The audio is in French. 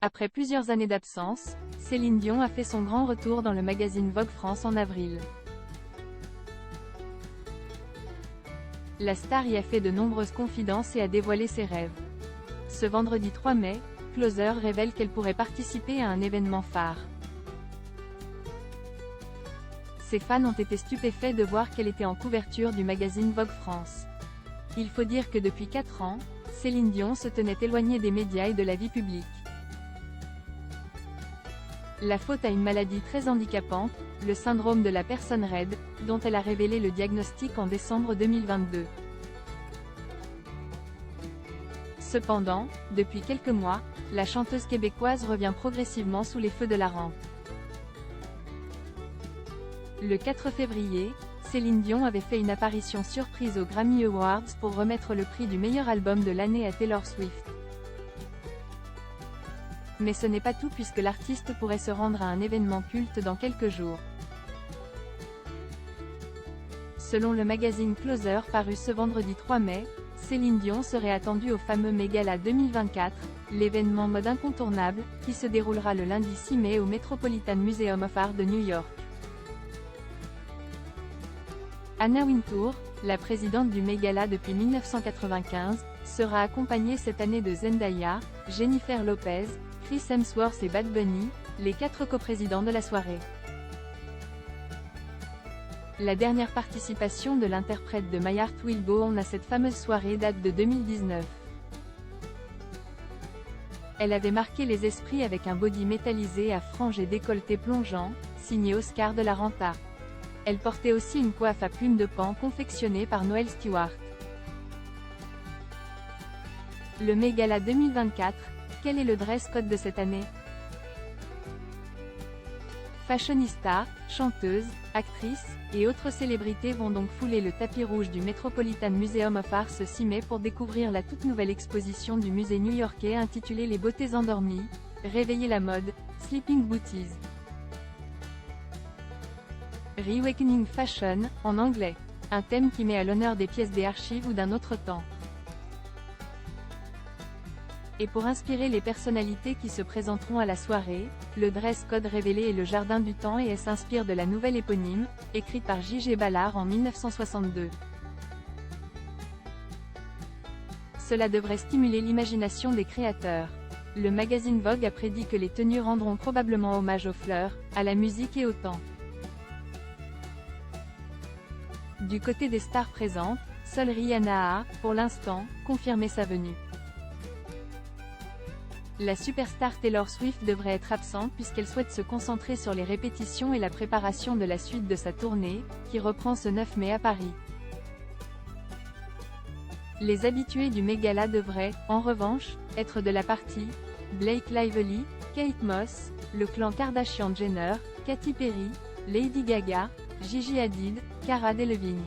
Après plusieurs années d'absence, Céline Dion a fait son grand retour dans le magazine Vogue France en avril. La star y a fait de nombreuses confidences et a dévoilé ses rêves. Ce vendredi 3 mai, Closer révèle qu'elle pourrait participer à un événement phare. Ses fans ont été stupéfaits de voir qu'elle était en couverture du magazine Vogue France. Il faut dire que depuis 4 ans, Céline Dion se tenait éloignée des médias et de la vie publique. La faute à une maladie très handicapante, le syndrome de la personne raide, dont elle a révélé le diagnostic en décembre 2022. Cependant, depuis quelques mois, la chanteuse québécoise revient progressivement sous les feux de la rampe. Le 4 février, Céline Dion avait fait une apparition surprise aux Grammy Awards pour remettre le prix du meilleur album de l'année à Taylor Swift. Mais ce n'est pas tout puisque l'artiste pourrait se rendre à un événement culte dans quelques jours. Selon le magazine Closer paru ce vendredi 3 mai, Céline Dion serait attendue au fameux Met Gala 2024, l'événement mode incontournable, qui se déroulera le lundi 6 mai au Metropolitan Museum of Art de New York. Anna Wintour, la présidente du Met Gala depuis 1995, sera accompagnée cette année de Zendaya, Jennifer Lopez, Chris Hemsworth et Bad Bunny, les 4 coprésidents de la soirée. La dernière participation de l'interprète de My Heart Will Go On à cette fameuse soirée date de 2019. Elle avait marqué les esprits avec un body métallisé à franges et décolleté plongeant, signé Oscar de la Renta. Elle portait aussi une coiffe à plumes de paon confectionnée par Noel Stewart. Le Met Gala 2024, quel est le dress code de cette année? Fashionistas, chanteuses, actrices, et autres célébrités vont donc fouler le tapis rouge du Metropolitan Museum of Art ce 6 mai pour découvrir la toute nouvelle exposition du musée new-yorkais intitulée Les beautés endormies, réveiller la mode, Sleeping Beauties. Reawakening Fashion, en anglais. Un thème qui met à l'honneur des pièces des archives ou d'un autre temps. Et pour inspirer les personnalités qui se présenteront à la soirée, le dress code révélé est le Jardin du Temps et s'inspire de la nouvelle éponyme, écrite par J.G. Ballard en 1962. Cela devrait stimuler l'imagination des créateurs. Le magazine Vogue a prédit que les tenues rendront probablement hommage aux fleurs, à la musique et au temps. Du côté des stars présentes, seule Rihanna a, pour l'instant, confirmé sa venue. La superstar Taylor Swift devrait être absente puisqu'elle souhaite se concentrer sur les répétitions et la préparation de la suite de sa tournée, qui reprend ce 9 mai à Paris. Les habitués du Met Gala devraient, en revanche, être de la partie. Blake Lively, Kate Moss, le clan Kardashian-Jenner, Katy Perry, Lady Gaga, Gigi Hadid, Cara Delevingne.